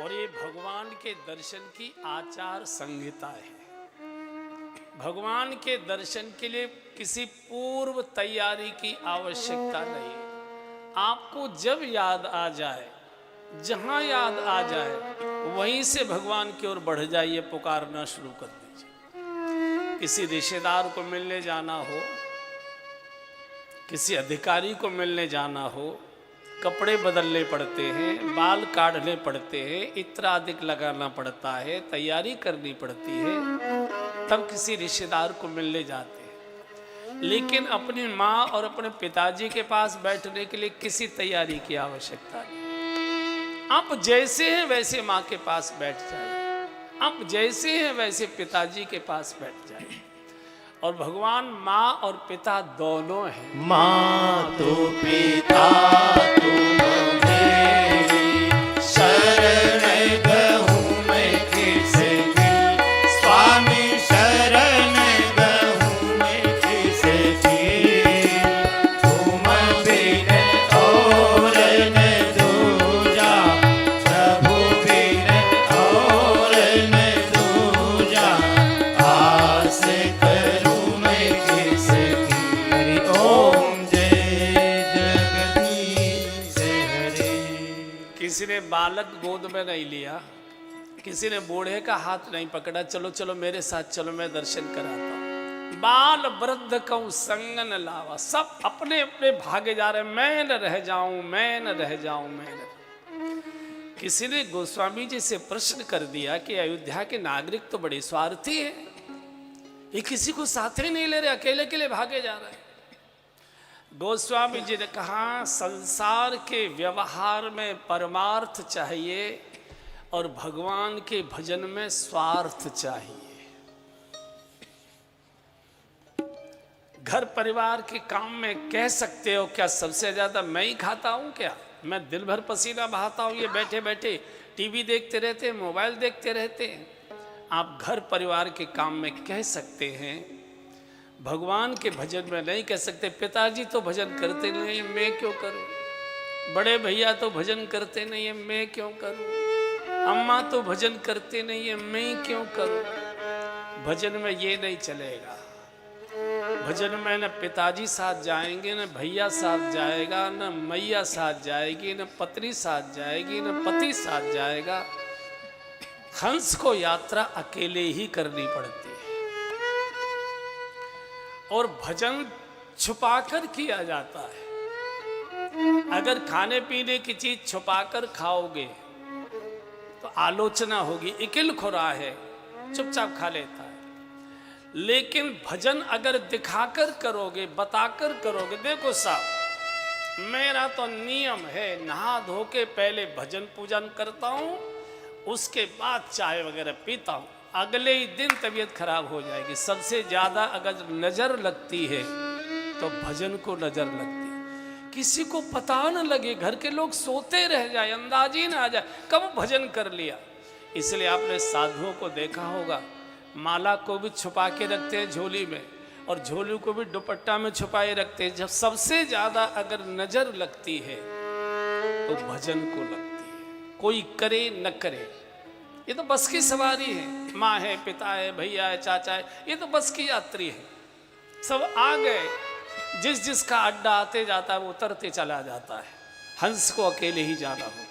और ये भगवान के दर्शन की आचार संहिता है। भगवान के दर्शन के लिए किसी पूर्व तैयारी की आवश्यकता नहीं है। आपको जब याद आ जाए, जहां याद आ जाए, वहीं से भगवान की ओर बढ़ जाइए, पुकारना शुरू कर दीजिए। किसी रिश्तेदार को मिलने जाना हो, किसी अधिकारी को मिलने जाना हो, कपड़े बदलने पड़ते हैं, बाल काटने पड़ते हैं, इत्र अधिक लगाना पड़ता है, तैयारी करनी पड़ती है, तब किसी रिश्तेदार को मिलने जाते हैं। लेकिन अपनी माँ और अपने पिताजी के पास बैठने के लिए किसी तैयारी की आवश्यकता नहीं। आप जैसे हैं वैसे माँ के पास बैठ जाइए, आप जैसे हैं वैसे पिताजी के पास बैठ जाइए। और भगवान माँ और पिता दोनों हैं। माँ तो पिता तुम मेरी, शरण गहूँ मैं किसकी, स्वामी शरण गहूँ मैं किसकी, तुम बिन और न दूजा, प्रभु बिन और न दूजा, आस करूँ मैं किसकी। हरि ओम जय जगदीश हरे। किसी ने बालक गोद में नहीं लिया, किसी ने बूढ़े का हाथ नहीं पकड़ा, चलो चलो मेरे साथ चलो, मैं दर्शन कराता हूँ। बाल वृद्ध कहूँ संग न लावा, सब अपने अपने भागे जा रहे, मैं न रह जाऊं, मैं न रह जाऊं, मैं न। किसी ने गोस्वामी जी से प्रश्न कर दिया कि अयोध्या के नागरिक तो बड़े स्वार्थी हैं, ये किसी को साथ ही नहीं ले रहे, अकेले अकेले भागे जा रहे हैं। गोस्वामी जी ने कहा, संसार के व्यवहार में परमार्थ चाहिए और भगवान के भजन में स्वार्थ चाहिए। घर परिवार के काम में कह सकते हो क्या सबसे ज्यादा मैं ही खाता हूं, क्या मैं दिन भर पसीना बहाता हूं, ये बैठे बैठे टीवी देखते रहते हैं, मोबाइल देखते रहते हैं। आप घर परिवार के काम में कह सकते हैं, भगवान के भजन में नहीं कह सकते। पिताजी तो भजन करते नहीं, मैं क्यों करूं? बड़े भैया तो भजन करते नहीं है, मैं क्यों करूं? अम्मा तो भजन करते नहीं है, मैं क्यों करूं? भजन में ये नहीं चलेगा। भजन में न पिताजी साथ जाएंगे, न भैया साथ जाएगा, न मैया साथ जाएगी, न पत्नी साथ जाएगी, न पति साथ जाएगा। हंस को यात्रा अकेले ही करनी पड़ती है। और भजन छुपाकर किया जाता है। अगर खाने पीने की चीज छुपाकर खाओगे तो आलोचना होगी, इकिल खुरा है, चुपचाप खा लेता है। लेकिन भजन अगर दिखाकर करोगे, बताकर करोगे, देखो साहब मेरा तो नियम है, नहा धो के पहले भजन पूजन करता हूँ, उसके बाद चाय वगैरह पीता हूँ, अगले ही दिन तबीयत खराब हो जाएगी। सबसे ज्यादा अगर नजर लगती है तो भजन को नजर लगती है। किसी को पता न लगे, घर के लोग सोते रह जाए, अंदाज ही ना आ जाए कब भजन कर लिया। इसलिए आपने साधुओं को देखा होगा, माला को भी छुपा के रखते हैं झोली में, और झोली को भी दुपट्टा में छुपाए रखते हैं। जब सबसे ज्यादा अगर नजर लगती है तो भजन को लगती है। कोई करे न करे, ये तो बस की सवारी है। माँ है, पिता है, भैया है, चाचा है, ये तो बस की यात्री है। सब आ गए, जिस जिसका अड्डा आते जाता है वो उतरते चला जाता है। हंस को अकेले ही जाना होता है।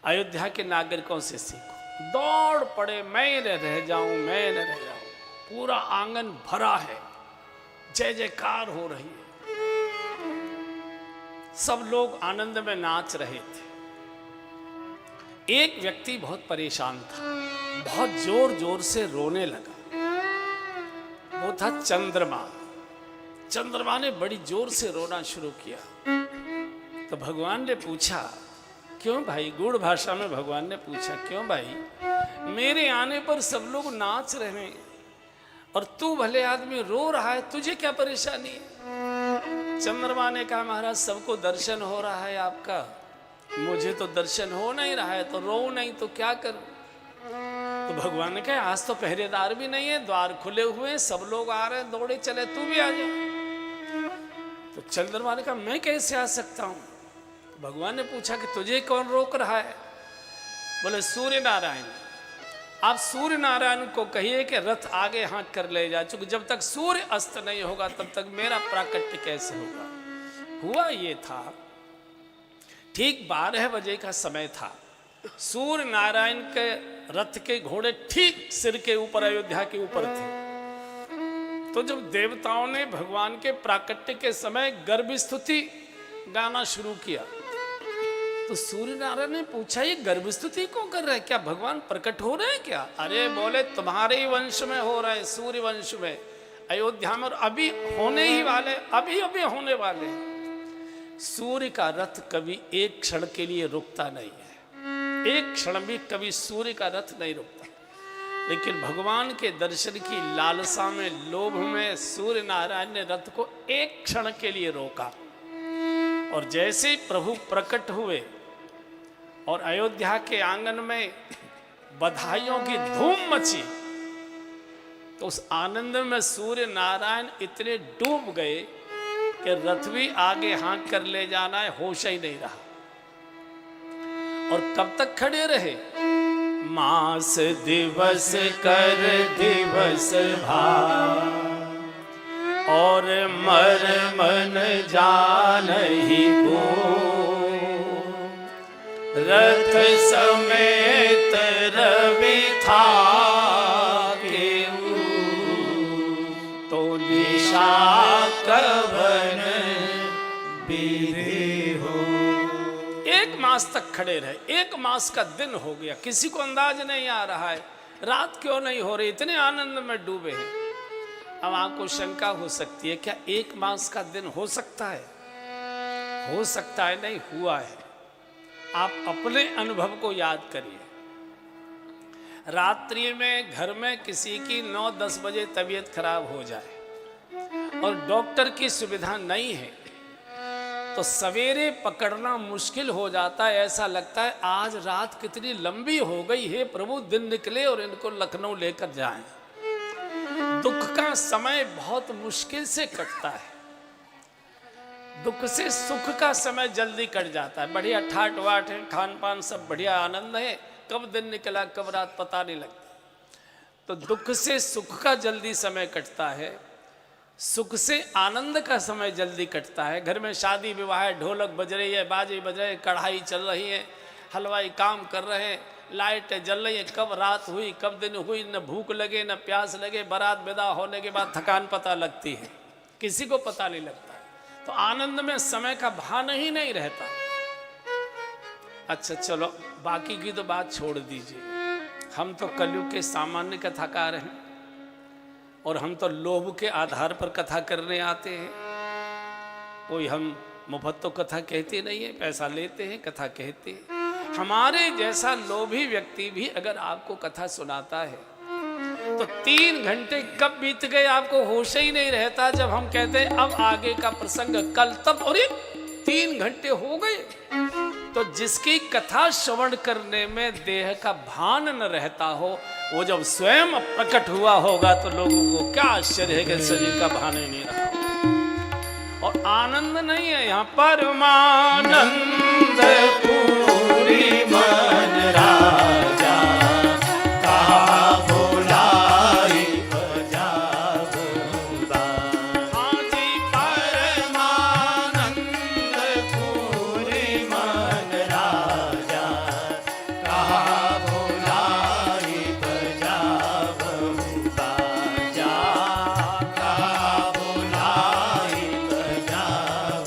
अयोध्या के नागरिकों से सीखो, दौड़ पड़े, मैं न रह जाऊं, मैं न रह जाऊं। पूरा आंगन भरा है, जय जयकार हो रही है, सब लोग आनंद में नाच रहे थे। एक व्यक्ति बहुत परेशान था, बहुत जोर जोर से रोने लगा। वो था चंद्रमा। चंद्रमा ने बड़ी जोर से रोना शुरू किया। तो भगवान ने पूछा, क्यों भाई? गूढ़ भाषा में भगवान ने पूछा, क्यों भाई, मेरे आने पर सब लोग नाच रहे हैं और तू भले आदमी रो रहा है, तुझे क्या परेशानी है? चंद्रमा ने कहा, महाराज सबको दर्शन हो रहा है आपका, मुझे तो दर्शन हो नहीं रहा है, तो रो नहीं तो क्या करूं? तो भगवान ने कहा, आज तो पहरेदार भी नहीं है, द्वार खुले हुए हैं, सब लोग आ रहे हैं, दौड़े चले, तू भी आ जा। तो चंद्रमा ने कहा, मैं कैसे आ सकता हूं? भगवान ने पूछा कि तुझे कौन रोक रहा है? बोले सूर्य नारायण, आप सूर्य नारायण को कहिए कि रथ आगे हाँक कर ले जा, चूंकि जब तक सूर्य अस्त नहीं होगा तब तक मेरा प्राकट्य कैसे होगा। हुआ ये था, ठीक 12 बजे का समय था। सूर्य नारायण के रथ के घोड़े ठीक सिर के ऊपर, अयोध्या के ऊपर थे। तो जब देवताओं ने भगवान के प्राकट्य के समय गर्भ स्तुति गाना शुरू किया, तो सूर्य नारायण ने पूछा, ये गर्भ स्तुति क्यों कर रहे हैं, क्या भगवान प्रकट हो रहे हैं क्या? अरे बोले, तुम्हारे ही वंश में हो रहे हैं, सूर्य वंश में, अयोध्या में, और अभी होने ही वाले, अभी अभी होने वाले। सूर्य का रथ कभी एक क्षण के लिए रुकता नहीं है, एक क्षण भी कभी सूर्य का रथ नहीं रुकता। लेकिन भगवान के दर्शन की लालसा में, लोभ में सूर्य नारायण ने रथ को एक क्षण के लिए रोका। और जैसे ही प्रभु प्रकट हुए और अयोध्या के आंगन में बधाइयों की धूम मची, तो उस आनंद में सूर्य नारायण इतने डूब गए कि रथ भी आगे हाँक कर ले जाना है, होश ही नहीं रहा। और कब तक खड़े रहे? मास दिवस कर दिवस भार, और मर मन जानहि को, रथ समेत रवि था केऊ, तो निशा कवन विधि हो। 1 मास तक खड़े रहे, 1 मास का दिन हो गया, किसी को अंदाज नहीं आ रहा है रात क्यों नहीं हो रही, इतने आनंद में डूबे हैं। अब आपको शंका हो सकती है, क्या 1 मास का दिन हो सकता है? हो सकता है, नहीं हुआ है। आप अपने अनुभव को याद करिए। रात्रि में घर में किसी की 9-10 बजे तबीयत खराब हो जाए और डॉक्टर की सुविधा नहीं है, तो सवेरे पकड़ना मुश्किल हो जाता है। ऐसा लगता है आज रात कितनी लंबी हो गई है, प्रभु दिन निकले और इनको लखनऊ लेकर जाएं। दुख का समय बहुत मुश्किल से कटता है, दुख से सुख का समय जल्दी कट जाता है। बढ़िया ठाट वाट है, खान पान सब बढ़िया, आनंद है, कब दिन निकला कब रात पता नहीं लगता। तो दुख से सुख का जल्दी समय कटता है, सुख से आनंद का समय जल्दी कटता है। घर में शादी विवाह है, ढोलक बज रही है, बाजे बज रहे हैं, कढ़ाई चल रही है, हलवाई काम कर रहे हैं, लाइटें जल रही है, कब रात हुई कब दिन हुई, न भूख लगे न प्यास लगे। बारात विदा होने के बाद थकान पता लगती है, किसी को पता नहीं लगता। तो आनंद में समय का भान ही नहीं रहता। अच्छा चलो, बाकी की तो बात छोड़ दीजिए, हम तो कलयुग के सामान्य कथाकार हैं और हम तो लोभ के आधार पर कथा करने आते हैं। कोई हम मुफ्त तो कथा कहते नहीं है, पैसा लेते हैं कथा कहते हैं। हमारे जैसा लोभी व्यक्ति भी अगर आपको कथा सुनाता है तो 3 घंटे कब बीत गए आपको होश ही नहीं रहता। जब हम कहते हैं अब आगे का प्रसंग कल, तब अरे 3 घंटे हो गए। तो जिसकी कथा श्रवण करने में देह का भान न रहता हो, वो जब स्वयं प्रकट हुआ होगा तो लोगों को क्या आश्चर्य है कि शरीर का भान ही नहीं रहा। और आनंद नहीं है यहाँ, परमानंद पूरी मन राजा, कहा भुलाई बजा बूंदा। हाँ जी, परमानंद पूरी मन राजा, कहा भुलाई बजा बूंदा, जा कहा भुलाई बजा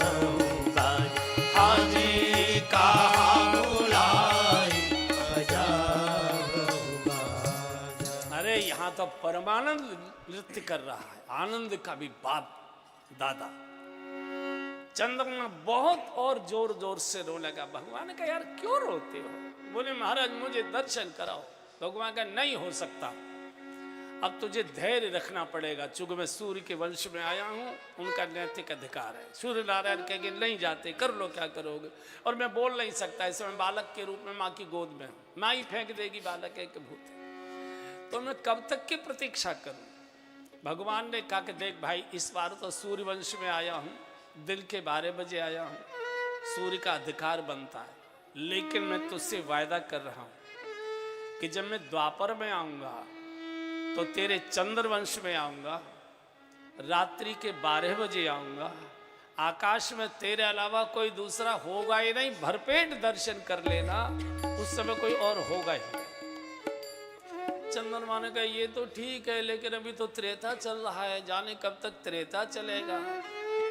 बूंदा। हाँ जी, कहा यहाँ तो परमानंद नृत्य कर रहा है, आनंद का भी बाप दादा। चंद्रमा बहुत और जोर जोर से रो लगा। भगवान ने कहा यार क्यों रोते हो? बोले महाराज मुझे दर्शन कराओ। भगवान का नहीं हो सकता, अब तुझे धैर्य रखना पड़ेगा, चूंकि मैं सूर्य के वंश में आया हूँ, उनका नैतिक अधिकार है। सूर्य नारायण कहेंगे नहीं जाते, कर लो क्या करोगे। और मैं बोल नहीं सकता, इस समय बालक के रूप में माँ की गोद में हूँ, माँ ही फेंक देगी, बालक एक भूत है, तो मैं कब तक की प्रतीक्षा करूं? भगवान ने कहा कि देख भाई, इस बार तो सूर्य वंश में आया हूं, दिन के 12 बजे आया हूं, सूर्य का अधिकार बनता है, लेकिन मैं तुझसे वायदा कर रहा हूं कि जब मैं द्वापर में आऊंगा तो तेरे चंद्रवंश में आऊंगा, रात्रि के 12 बजे आऊंगा, आकाश में तेरे अलावा कोई दूसरा होगा ही नहीं, भरपेट दर्शन कर लेना, उस समय कोई और होगा ही नहीं। चंद्रमा ने कहा ये तो ठीक है, लेकिन अभी तो त्रेता चल रहा है, जाने कब तक त्रेता चलेगा,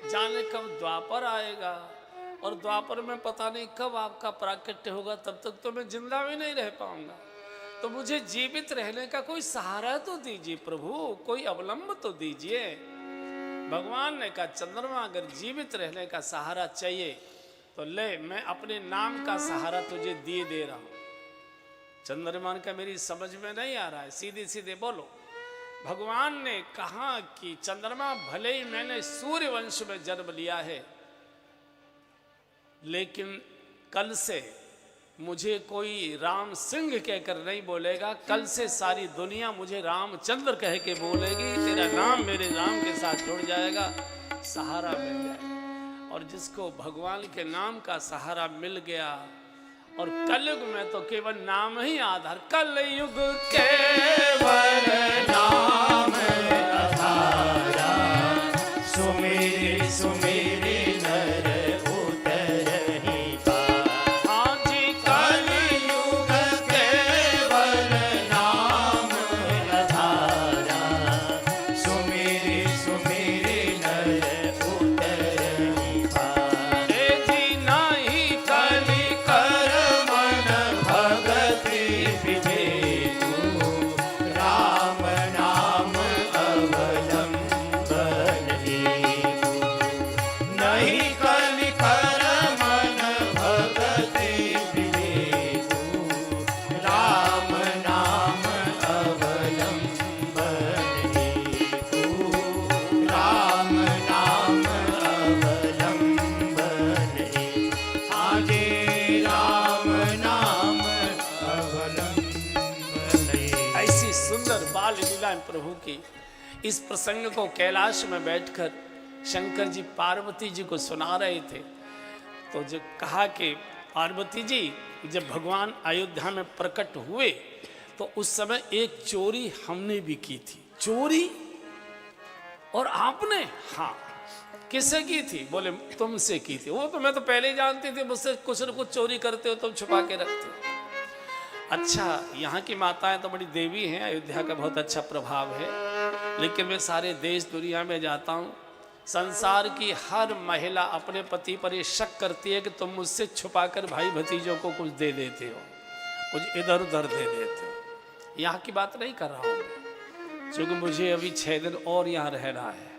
जाने कब द्वापर आएगा, और द्वापर में पता नहीं कब आपका प्राकट्य होगा, तब तक तो मैं जिंदा भी नहीं रह पाऊंगा। तो मुझे जीवित रहने का कोई सहारा तो दीजिए प्रभु, कोई अवलंब तो दीजिए। भगवान ने कहा चंद्रमा अगर जीवित रहने का सहारा चाहिए तो ले, मैं अपने नाम का सहारा तुझे दिए दे रहा हूं। चंद्रमा का मेरी समझ में नहीं आ रहा है, सीधे सीधे बोलो। भगवान ने कहा कि चंद्रमा भले ही मैंने सूर्य वंश में जन्म लिया है, लेकिन कल से मुझे कोई राम सिंह कहकर नहीं बोलेगा, कल से सारी दुनिया मुझे रामचंद्र कह के बोलेगी। तेरा नाम मेरे नाम के साथ जुड़ जाएगा, सहारा मिल जाएगा। और जिसको भगवान के नाम का सहारा मिल गया, और कलयुग में तो केवल नाम ही आधार, कलयुग केवल नाम आधारा, सुमेरे सुमेरे नर प्रभु की। इस प्रसंग को कैलाश में बैठकर शंकर जी पार्वती जी को सुना रहे थे, तो जो कहा कि पार्वती जी जब भगवान अयोध्या में प्रकट हुए तो उस समय एक चोरी हमने भी की थी। चोरी? और आपने? हाँ। किससे की थी? बोले तुमसे की थी। वो तो मैं तो पहले ही जानती थी, मुझसे कुछ न कुछ चोरी करते हो, तुम छुपा के रखते हो। अच्छा, यहाँ की माताएं तो बड़ी देवी हैं, अयोध्या का बहुत अच्छा प्रभाव है, लेकिन मैं सारे देश दुनिया में जाता हूँ, संसार की हर महिला अपने पति पर ये शक करती है कि तुम मुझसे छुपाकर भाई भतीजों को कुछ दे देते हो, कुछ इधर उधर दे देते हो। यहाँ की बात नहीं कर रहा हूँ, क्योंकि मुझे अभी 6 दिन और यहाँ रहना है,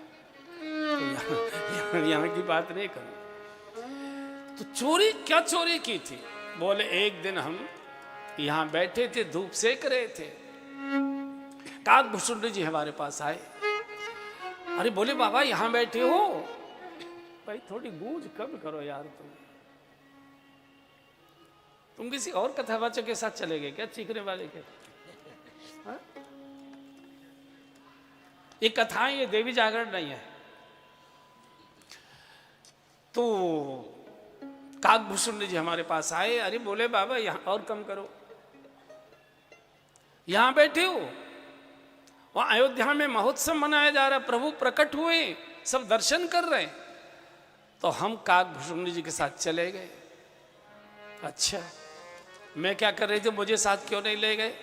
तो यहाँ की बात नहीं करूँ। तो चोरी क्या चोरी की थी? बोले एक दिन हम यहाँ बैठे थे, धूप सेक रहे थे, काकभूषुंड जी हमारे पास आए। अरे बोले बाबा यहाँ बैठे हो? भाई थोड़ी गूंज कम करो यार, तुम किसी और कथावाचक के साथ चले गए क्या, चीखने वाले के? हा? ये कथाएं, ये देवी जागरण नहीं है। तो काकभूषुंड जी हमारे पास आए। अरे बोले बाबा यहाँ और कम करो, यहां बैठे हो, वहां अयोध्या में महोत्सव मनाया जा रहा है, प्रभु प्रकट हुए, सब दर्शन कर रहे हैं। तो हम काकभूषुंड जी के साथ चले गए। अच्छा, मैं क्या कर रही थी, मुझे साथ क्यों नहीं ले गए?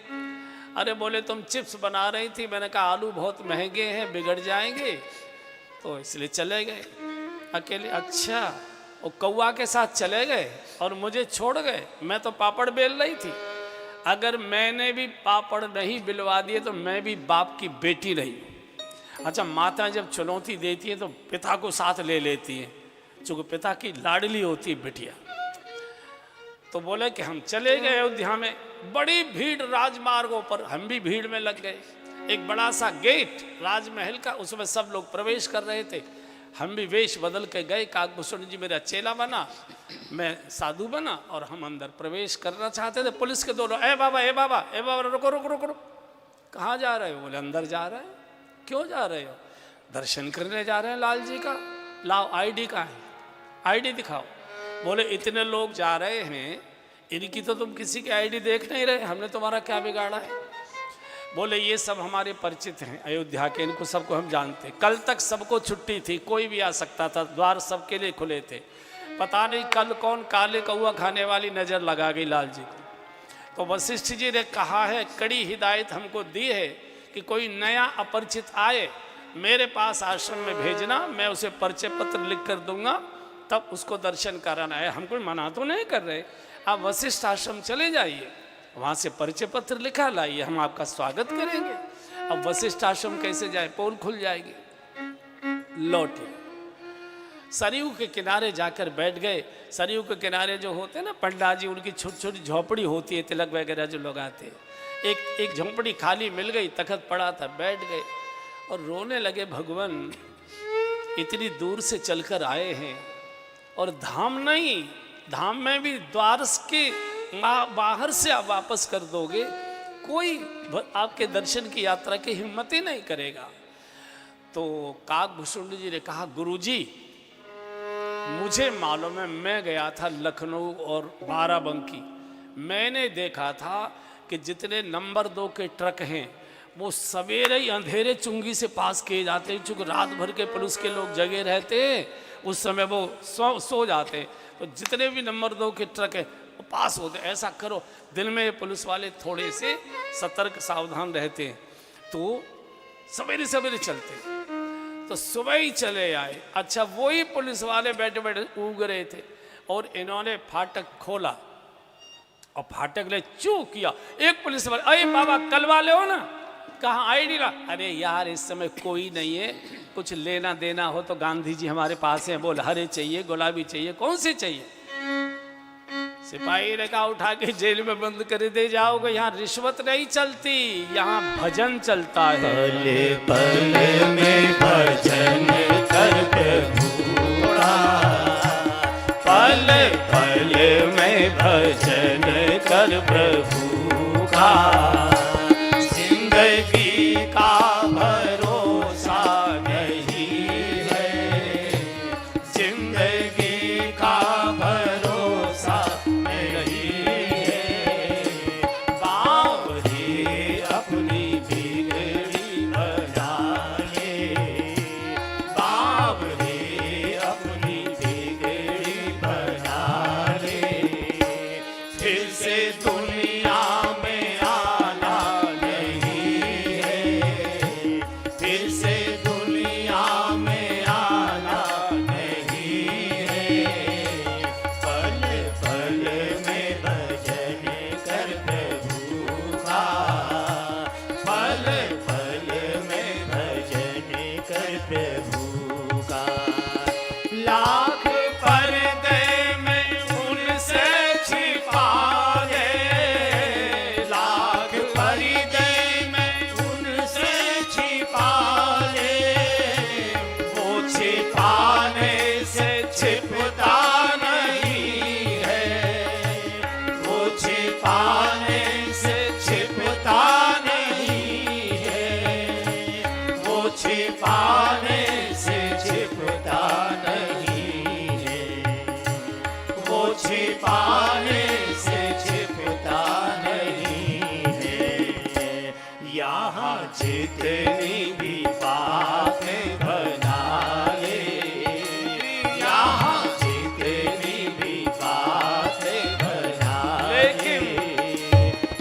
अरे बोले तुम चिप्स बना रही थी, मैंने कहा आलू बहुत महंगे हैं, बिगड़ जाएंगे, तो इसलिए चले गए अकेले। अच्छा, वो कौआ के साथ चले गए और मुझे छोड़ गए, मैं तो पापड़ बेल रही थी। अगर मैंने भी पापड़ नहीं बिलवा दिए तो मैं भी बाप की बेटी नहीं हूँ। अच्छा, माता जब चुनौती देती है तो पिता को साथ ले लेती है, चूंकि पिता की लाडली होती है बिटिया। तो बोले कि हम चले गए अयोध्या में, बड़ी भीड़ राजमार्गों पर, हम भी भीड़ में लग गए। एक बड़ा सा गेट राजमहल का, उसमें सब लोग प्रवेश कर रहे थे, हम भी वेश बदल के गए। काकभूषुंड जी मेरा चेला बना, मैं साधु बना, और हम अंदर प्रवेश करना चाहते थे। पुलिस के दोनों, ए बाबा ए बाबा ए बाबा, रुको रुको रुको, कहाँ जा रहे हो? बोले अंदर जा रहे हैं। क्यों जा रहे हो? दर्शन करने जा रहे हैं लाल जी का। लाओ आईडी कहाँ है, आईडी दिखाओ। बोले इतने लोग जा रहे हैं, इनकी तो तुम किसी की आईडी देख नहीं रहे, हमने तुम्हारा क्या बिगाड़ा है? बोले ये सब हमारे परिचित हैं अयोध्या के, इनको सबको हम जानते। कल तक सबको छुट्टी थी, कोई भी आ सकता था, द्वार सबके लिए खुले थे। पता नहीं कल कौन काले कौआ खाने वाली नज़र लगा गई लाल जी को। तो वशिष्ठ जी ने कहा है, कड़ी हिदायत हमको दी है कि कोई नया अपरिचित आए मेरे पास आश्रम में भेजना, मैं उसे परिचय पत्र लिख कर दूंगा, तब उसको दर्शन कराना है। हम कोई मना तो नहीं कर रहे, आप वशिष्ठ आश्रम चले जाइए, वहाँ से परिचय पत्र लिखा लाइए, हम आपका स्वागत करेंगे। अब वशिष्ठ आश्रम कैसे जाए, पोल खुल जाएगी। लौटे, सरयू के किनारे जाकर बैठ गए। सरयू के किनारे जो होते हैं ना पंडित जी, उनकी छोटी छोटी झोपड़ी होती है, तिलक वगैरह जो लगाते हैं। एक झोपड़ी खाली मिल गई, तखत पड़ा था, बैठ गए और रोने लगे। भगवान इतनी दूर से चलकर आए हैं और धाम नहीं, धाम में भी द्वार के बाहर से आप वापस कर दोगे, कोई आपके दर्शन की यात्रा की हिम्मत ही नहीं करेगा। तो काकभूषुंड जी ने कहा, गुरुजी मुझे मालूम है, मैं गया था लखनऊ और बाराबंकी, मैंने देखा था कि जितने नंबर 2 के ट्रक हैं वो सवेरे ही अंधेरे चुंगी से पास किए जाते हैं, चूँकि रात भर के पुलिस के लोग जगे रहते हैं, उस समय वो सो जाते हैं। तो जितने भी नंबर 2 के ट्रक हैं वो पास होते। ऐसा करो, दिन में पुलिस वाले थोड़े से सतर्क सावधान रहते हैं, तो सवेरे सवेरे चलते हैं। तो सुबह ही चले आए। अच्छा, वही पुलिस वाले बैठे बैठे ऊँग रहे थे और इन्होंने फाटक खोला और फाटक ले चू किया। एक पुलिस वाले, अरे बाबा कल वाले हो ना, कहाँ आईडी ला? अरे यार इस समय कोई नहीं है, कुछ लेना देना हो तो गांधी जी हमारे पास हैं, बोल हरे चाहिए गुलाबी चाहिए, कौन से चाहिए? सिपाही ने कहा उठा के जेल में बंद कर दे जाओगे, यहाँ रिश्वत नहीं चलती, यहाँ भजन चलता है। पल पल में भजन कर प्रभुड़ा, पल पल में भजन कर प्रभु का, जिंदगी का भरोसा नहीं है, जिंदगी का भरोसा नहीं है। बावरी अपनी बिगड़ी बनाए, बावरी अपनी बिगड़ी बनाए, फिर से दुनिया में आना नहीं है, फिर से दुनिया में आना नहीं है। पल पल में भजन कर प्रभु का, पल पल में भजन कर प्रभु का। लाख पर्दे में उनसे छिपा ले, लाख पर्दे में उनसे छिपा ले, वो छिपाने से छिपता नहीं है, वो छिपाने से छिपता नहीं है, वो छिपाने से छिपता नहीं है, वो छिपाने से छिपता नहीं है। यहाँ जितनी भी बातें बना ले, यहाँ जितनी भी बातें बना ले,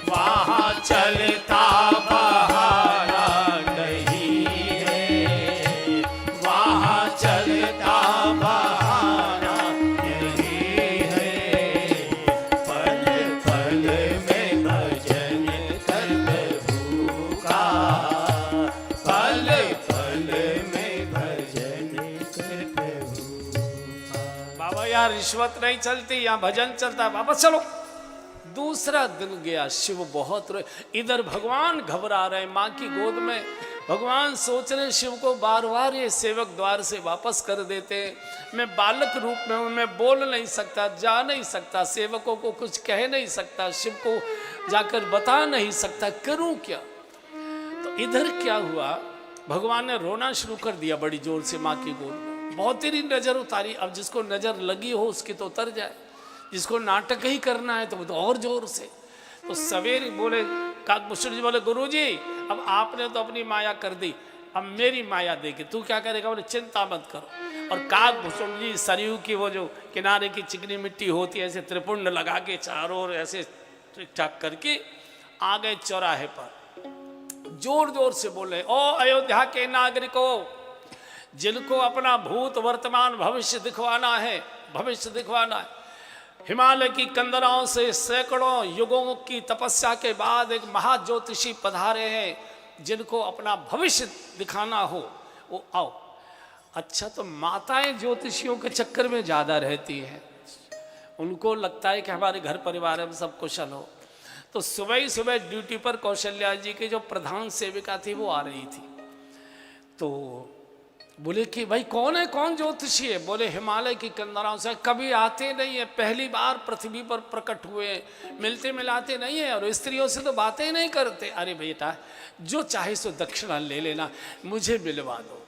वहाँ चलता बहाना नहीं है, वहाँ चलता बहाना नहीं है। पल पल में भजन कर प्रभु का, पल पल में भजन कर प्रभु का। बाबा यार रिश्वत नहीं चलती, यहाँ भजन चलता है, वापस चलो। दूसरा दिन गया, शिव बहुत रोए। इधर भगवान घबरा रहे माँ की गोद में, भगवान सोच रहे शिव को बार बार ये सेवक द्वार से वापस कर देते, मैं बालक रूप में हूँ, मैं बोल नहीं सकता, जा नहीं सकता, सेवकों को कुछ कह नहीं सकता, शिव को जाकर बता नहीं सकता, करूँ क्या? तो इधर क्या हुआ, भगवान ने रोना शुरू कर दिया बड़ी जोर से माँ की गोद में। बहुत तेरी नजर उतारी, अब जिसको नजर लगी हो उसकी तो उतर जाए। जिसको नाटक ही करना है तो वो तो और जोर से। तो सवेरे बोले काकभूषण जी, बोले गुरुजी अब आपने तो अपनी माया कर दी, अब मेरी माया देगी, तू क्या करेगा? बोले चिंता मत करो। और काकभूषण जी सरयू की वो जो किनारे की चिकनी मिट्टी होती है, ऐसे त्रिपुंड लगा के चारों ओर ऐसे ठीक ठाक करके आ गए चौराहे पर, जोर जोर से बोले, ओ अयोध्या के नागरिकों, जिनको अपना भूत वर्तमान भविष्य दिखवाना है, भविष्य दिखवाना है, हिमालय की कंदराओं से सैकड़ों युगों की तपस्या के बाद एक महाज्योतिषी पधारे हैं, जिनको अपना भविष्य दिखाना हो वो आओ। अच्छा, तो माताएं ज्योतिषियों के चक्कर में ज़्यादा रहती हैं, उनको लगता है कि हमारे घर परिवार में सब कुशल हो। तो सुबह ही सुबह ड्यूटी पर कौशल्या जी की जो प्रधान सेविका थी वो आ रही थी। तो बोले कि भाई कौन है, कौन ज्योतिषी है? बोले हिमालय की कंदराओं से, कभी आते नहीं है, पहली बार पृथ्वी पर प्रकट हुए, मिलते मिलाते नहीं है और स्त्रियों से तो बातें ही नहीं करते। अरे बेटा, जो चाहे सो दक्षिणा ले लेना, मुझे मिलवा दो,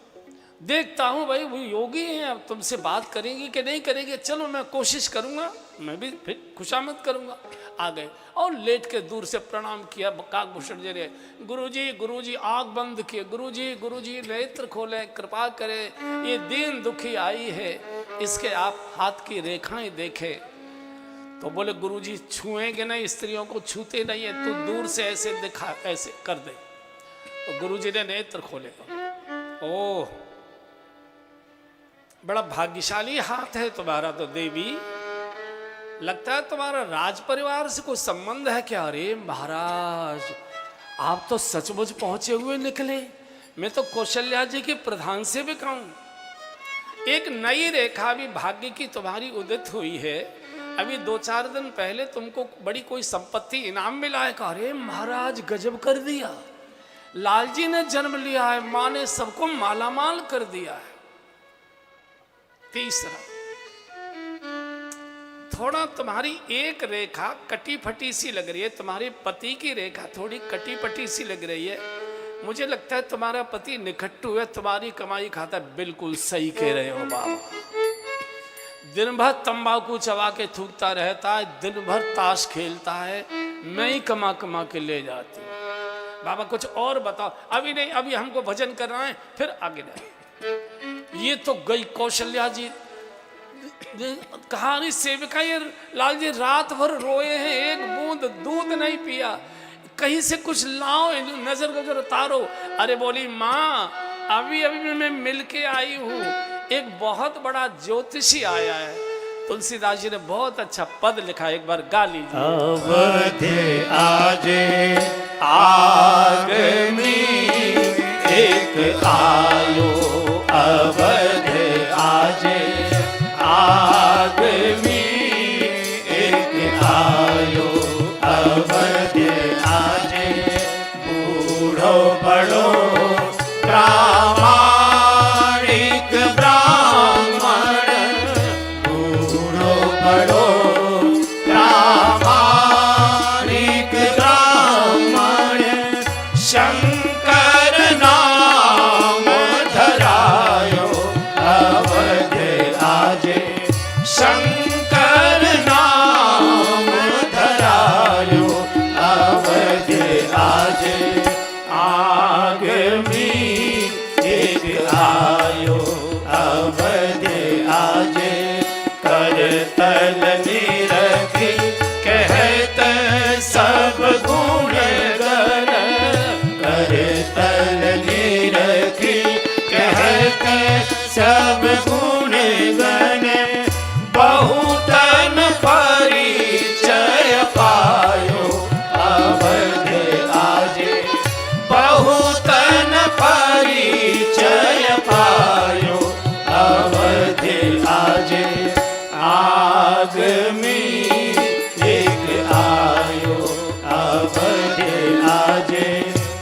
देखता हूँ भाई वो योगी हैं, अब तुमसे बात करेंगी कि नहीं करेंगे, चलो मैं कोशिश करूँगा, मैं भी फिर खुशामद करूँगा। आ गए और लेट के दूर से प्रणाम किया काकभूषण जी ने, गुरुजी गुरुजी आँख बंद किए, गुरुजी गुरुजी नेत्र खोलें, कृपा करें, ये दीन दुखी आई है, इसके आप हाथ की रेखाएं देखें। तो बोले गुरुजी छुएंगे नहीं, स्त्रियों को छूते नहीं है, तू दूर से ऐसे दिखा, ऐसे कर दे। तो गुरुजी ने नेत्र खोले, ओह बड़ा भाग्यशाली हाथ है तुम्हारा तो देवी, लगता है तुम्हारा राज परिवार से कोई संबंध है क्या? अरे महाराज, आप तो सचमुच पहुंचे हुए निकले, मैं तो कौशल्या जी के प्रधान से भी कहूं। एक नई रेखा भी भाग्य की तुम्हारी उदित हुई है, अभी 2-4 दिन पहले तुमको बड़ी कोई संपत्ति इनाम मिला है। अरे महाराज गजब कर दिया, लालजी ने जन्म लिया है, माँ ने सबको मालामाल कर दिया है। तीसरा, थोड़ा तुम्हारी एक रेखा कटी फटी सी लग रही है, तुम्हारे पति की रेखा थोड़ी कटी फटी सी लग रही है, मुझे लगता है तुम्हारा पति निखट्टू है, तुम्हारी कमाई खाता है। बिल्कुल सही कह रहे हो बाबा, दिन भर तंबाकू चबा के थूकता रहता है, दिन भर ताश खेलता है, मैं ही कमा कमा के ले जाती हूँ। बाबा कुछ और बताओ। अभी नहीं, अभी हमको भजन करना है, फिर आगे नहीं। ये तो गई कौशल्या जी, कहानी सेविका, ये लाल जी रात भर रोए हैं, एक बूंद दूध नहीं पिया, कहीं से कुछ लाओ, नजर गुजर उतारो। अरे बोली माँ, अभी अभी मैं मिल के आई हूँ, एक बहुत बड़ा ज्योतिषी आया है। तुलसीदास जी ने बहुत अच्छा पद लिखा, एक बार गा लीजिए। अवधि आजे आगमी एक आयो, अवध आजे आगमी एक आयो, अवध आजे बूढ़ो बड़ो प्रामाणिक ब्राह्मण, बूढ़ो बड़ो प्रामाणिक ब्राह्मण, शंकर नाम धरायो, अवध आजे शंकर नाम धरायो, अवध आजे आगमी एक आयो, अवध आजे करतल निरखी कहत सब गुण गण, करतल निरखी कहत सब गुण गण, बहुतन परिचय पायो, अवध आजे बहुतन परिचय पायो, अवध आजे आगमी एक आयो, अवध आजे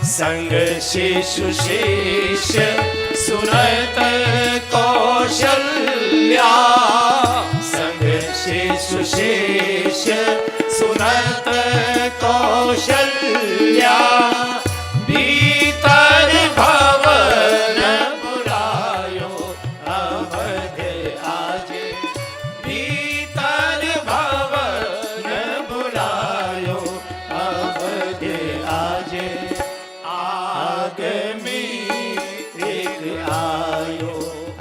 संग शिशु शेष सुनत कौशल्या, संग शिशु शेष सुनत कौशल्या, भीतर भवन बुलायो, अवध आजे भीतर भवन आगमी एक आयो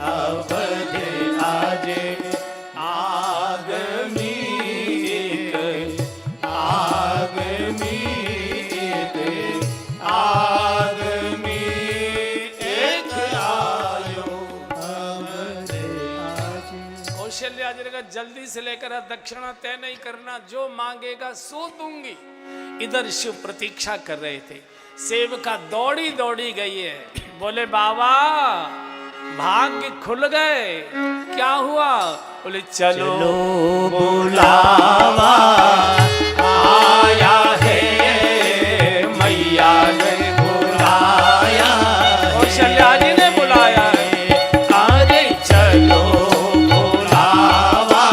अवध आज आगमी एक आगमी एक आगमी एक आयो अवध आज। कौशल्या जी ने कहा जल्दी से लेकर दक्षिणा तय नहीं करना, जो मांगेगा सो दूंगी। इधर शिव प्रतीक्षा कर रहे थे, सेवका दौड़ी दौड़ी गई है, बोले बाबा भाग्य खुल गए, क्या हुआ? बोले चलो बुलावा आया है, मैया ने बुलाया, कौशल्या जी ने बुलाया है। अरे चलो बुलावा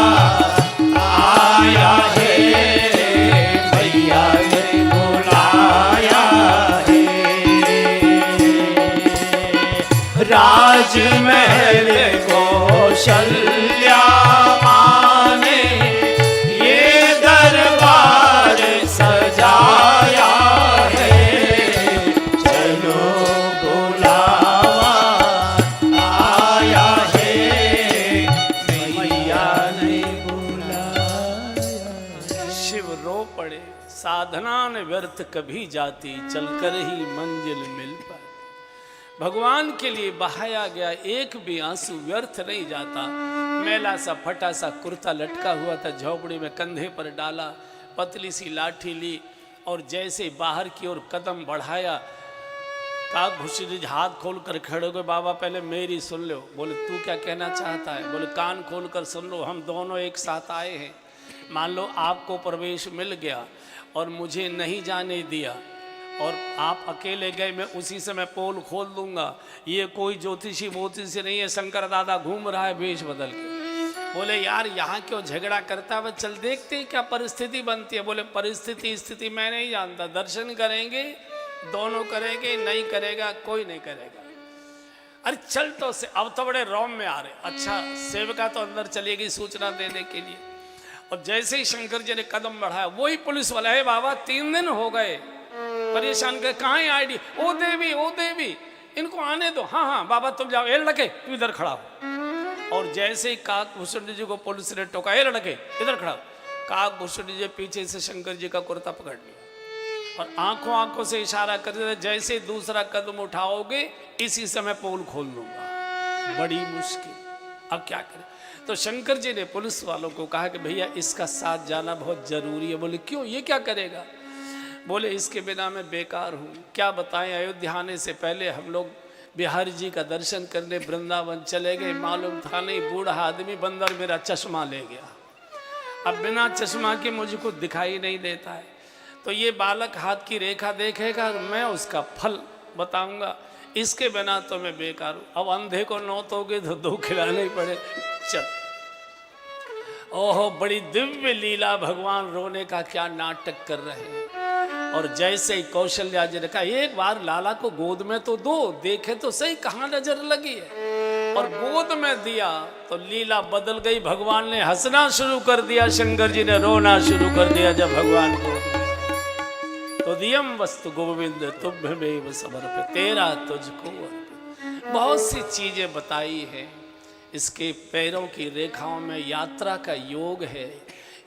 आया है, मैया ने बुलाया है। राजमहल कौशल्या माँ ने ये दरबार सजाया है, चलो बुलावा आया है, मैया ने बुलाया। शिव रो पड़े, साधना ने व्यर्थ कभी जाती, चलकर ही मंजिल मिल पाती। भगवान के लिए बहाया गया एक भी आंसू व्यर्थ नहीं जाता। मैला सा फटा सा कुर्ता लटका हुआ था, झोपड़ी में कंधे पर डाला, पतली सी लाठी ली और जैसे बाहर की ओर कदम बढ़ाया, काकभूषण जी हाथ खोल कर खड़े हो गए। बाबा पहले मेरी सुन लो। बोले तू क्या कहना चाहता है? बोले कान खोल कर सुन लो, हम दोनों एक साथ आए हैं। मान लो आपको प्रवेश मिल गया और मुझे नहीं जाने दिया और आप अकेले गए, मैं उसी समय पोल खोल दूंगा। ये कोई ज्योतिषी वोतिषी नहीं है, शंकर दादा घूम रहा है वेश बदल के। बोले यार यहाँ क्यों झगड़ा करता है, चल देखते हैं क्या परिस्थिति बनती है। बोले परिस्थिति स्थिति मैं नहीं जानता, दर्शन करेंगे दोनों करेंगे, नहीं करेगा कोई नहीं करेगा। अरे चल तो से, अब तो बड़े रोम में आ रहे। अच्छा सेवका तो अंदर चलेगी सूचना देने के लिए, और जैसे ही शंकर जी ने कदम बढ़ाया वही पुलिस वाला है बाबा 3 दिन हो गए परेशान कर, कहाँ है आईडी? ओ देवी इनको आने दो। हाँ हाँ बाबा तुम जाओ, ये लड़के तू इधर खड़ा हो। और जैसे ही काकभूषण जी को पुलिस ने टोका, ये लड़के इधर खड़ा हो, काकभूषण जी पीछे से शंकर जी का कुर्ता पकड़ लिया और आंखों से इशारा कर दिया, जैसे दूसरा कदम उठाओगे इसी समय पोल खोल लूंगा। बड़ी मुश्किल, अब क्या करें? तो शंकर जी ने पुलिस वालों को कहा कि भैया इसका साथ जाना बहुत जरूरी है। बोले क्यों, ये क्या करेगा? बोले इसके बिना मैं बेकार हूँ। क्या बताएं, अयोध्या आने से पहले हम लोग बिहारी जी का दर्शन करने वृंदावन चले गए, मालूम था नहीं बूढ़ा आदमी बंदर मेरा चश्मा ले गया। अब बिना चश्मा के मुझे कुछ दिखाई नहीं देता है, तो ये बालक हाथ की रेखा देखेगा, मैं उसका फल बताऊंगा, इसके बिना तो मैं बेकार हूँ। अब अंधे को नौतोगे तो 2 खिलाने ही पड़े। चल ओहो बड़ी दिव्य लीला, भगवान रोने का क्या नाटक कर रहे हैं। और जैसे ही कौशल्या जी ने कहा एक बार लाला को गोद में तो दो, देखे तो सही कहाँ नजर लगी है, और गोद में दिया तो लीला बदल गई। भगवान ने हंसना शुरू कर दिया, शंकर जी ने रोना शुरू कर दिया। जब भगवान को तो दियम वस्तु गोविंद तुभ्यमेव समर्पित, तेरा तुझको अर्पित। बहुत सी चीजें बताई है। इसके पैरों की रेखाओं में यात्रा का योग है।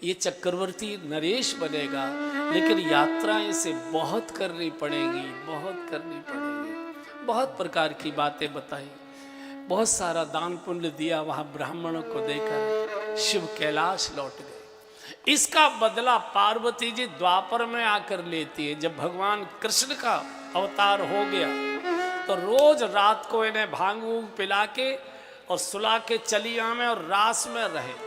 ये चक्रवर्ती नरेश बनेगा, लेकिन यात्राएं से बहुत करनी पड़ेगी, बहुत करनी पड़ेगी। बहुत प्रकार की बातें बताई, बहुत सारा दान पुण्य दिया, वहां ब्राह्मणों को देकर शिव कैलाश लौट गए। इसका बदला पार्वती जी द्वापर में आकर लेती है। जब भगवान कृष्ण का अवतार हो गया तो रोज रात को इन्हें भांग वूंग पिला के और सुला के चलिया में और रास में रहे।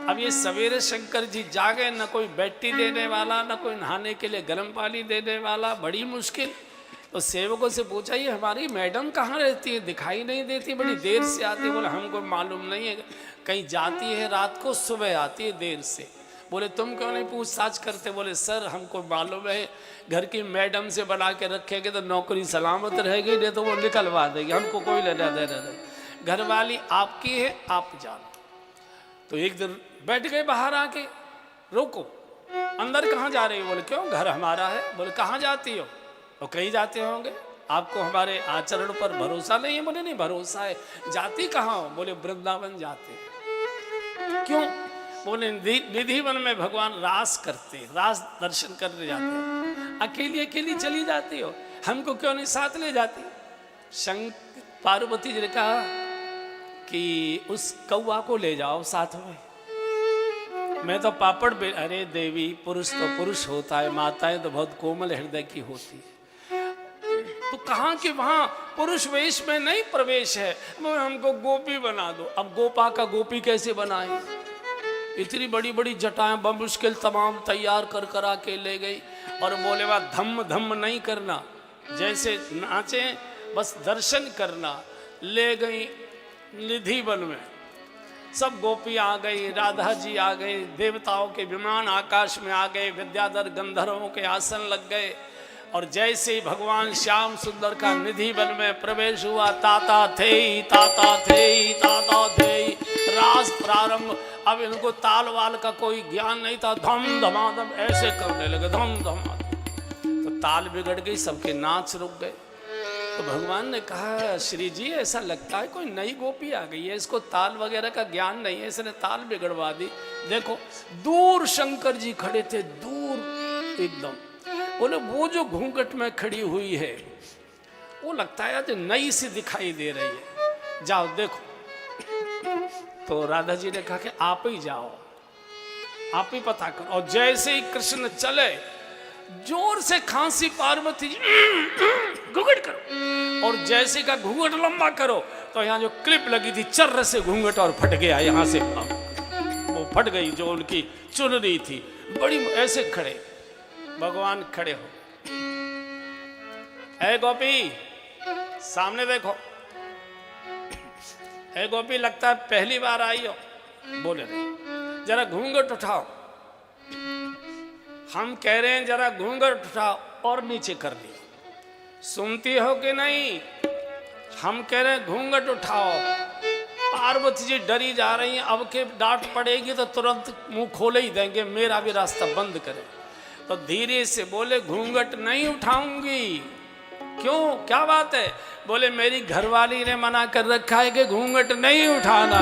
अब ये सवेरे शंकर जी जागे, न कोई बैठी देने वाला, न कोई नहाने के लिए गर्म पानी देने वाला, बड़ी मुश्किल। तो सेवकों से पूछा ये हमारी मैडम कहाँ रहती है, दिखाई नहीं देती, बड़ी देर से आती है। बोले हमको मालूम नहीं है, कहीं जाती है रात को, सुबह आती है देर से। बोले तुम क्यों नहीं पूछताछ करते? बोले सर हमको मालूम है, घर की मैडम से बना के रखेंगे तो नौकरी सलामत रहेगी, नहीं तो वो निकलवा देगी, हमको कोई लेना देना नहीं, घर वाली आपकी है, आप जानो। तो एक दिन बैठ गए बाहर आके, रोको अंदर कहाँ जा रही हो? बोले क्यों, घर हमारा है। बोले कहाँ जाती हो? और कहीं जाते होंगे, आपको हमारे आचरण पर भरोसा नहीं है? बोले नहीं भरोसा है। जाती कहाँ हो? बोले वृंदावन जाते हैं। क्यों? बोले निधि वन में भगवान रास करते, रास दर्शन करने जाते हैं। अकेली अकेली चली जाती हो, हमको क्यों नहीं साथ ले जाती? पार्वती जी ने कहा कि उस कौआ को ले जाओ साथ में। मैं तो पापड़ बे, अरे देवी, पुरुष तो पुरुष होता है, माताएं तो बहुत कोमल हृदय की होती है। तो कहाँ कि वहां पुरुष वेश में नहीं प्रवेश है, हमको गोपी बना दो। अब गोपा का गोपी कैसे बनाए? इतनी बड़ी बड़ी जटाएं बमुश्किल तमाम तैयार कर करा के ले गई और बोले वह धम्म धम्म नहीं करना, जैसे नाचे बस दर्शन करना। ले गई निधि वन में, सब गोपी आ गई, राधा जी आ गई, देवताओं के विमान आकाश में आ गए, विद्याधर गंधर्वों के आसन लग गए। और जैसे ही भगवान श्याम सुंदर का निधि वन में प्रवेश हुआ, ताता थे ताता थे ताता थे, रास प्रारंभ। अब इनको ताल वाल का कोई ज्ञान नहीं था, धम धमाधम ऐसे करने लगे, धम धमाधम। तो ताल बिगड़ गई, सबके नाच रुक गए। तो भगवान ने कहा, श्री जी ऐसा लगता है कोई नई गोपी आ गई है, इसको ताल वगैरह का ज्ञान नहीं है, इसने ताल बिगड़वा दी। देखो दूर शंकर जी खड़े थे, दूर एकदम। बोले वो जो घूंघट में खड़ी हुई है वो लगता है आज नई सी दिखाई दे रही है, जाओ देखो। तो राधा जी ने कहा कि आप ही जाओ, आप ही पता करो। और जैसे ही कृष्ण चले, जोर से खांसी पार्वती जी घूंघट करो, और जैसे का घूंघट लंबा करो तो यहाँ जो क्लिप लगी थी चर्र से घूंघट और फट गया, यहाँ से वो फट गई जो उनकी चुनरी थी। बड़ी ऐसे खड़े भगवान खड़े हो, ऐ गोपी सामने देखो, ऐ गोपी लगता है पहली बार आई हो। बोले नहीं, जरा घूंघट उठाओ। हम कह रहे हैं जरा घूंघट उठाओ, और नीचे कर लिया। सुनती हो कि नहीं? हम कह रहे हैं घूंघट उठाओ। पार्वती जी डरी जा रही हैं, अब के डांट पड़ेगी तो तुरंत मुंह खोले ही देंगे, मेरा भी रास्ता बंद करे। तो धीरे से बोले घूंघट नहीं उठाऊंगी। क्यों, क्या बात है? बोले मेरी घरवाली ने मना कर रखा है कि घूंघट नहीं उठाना।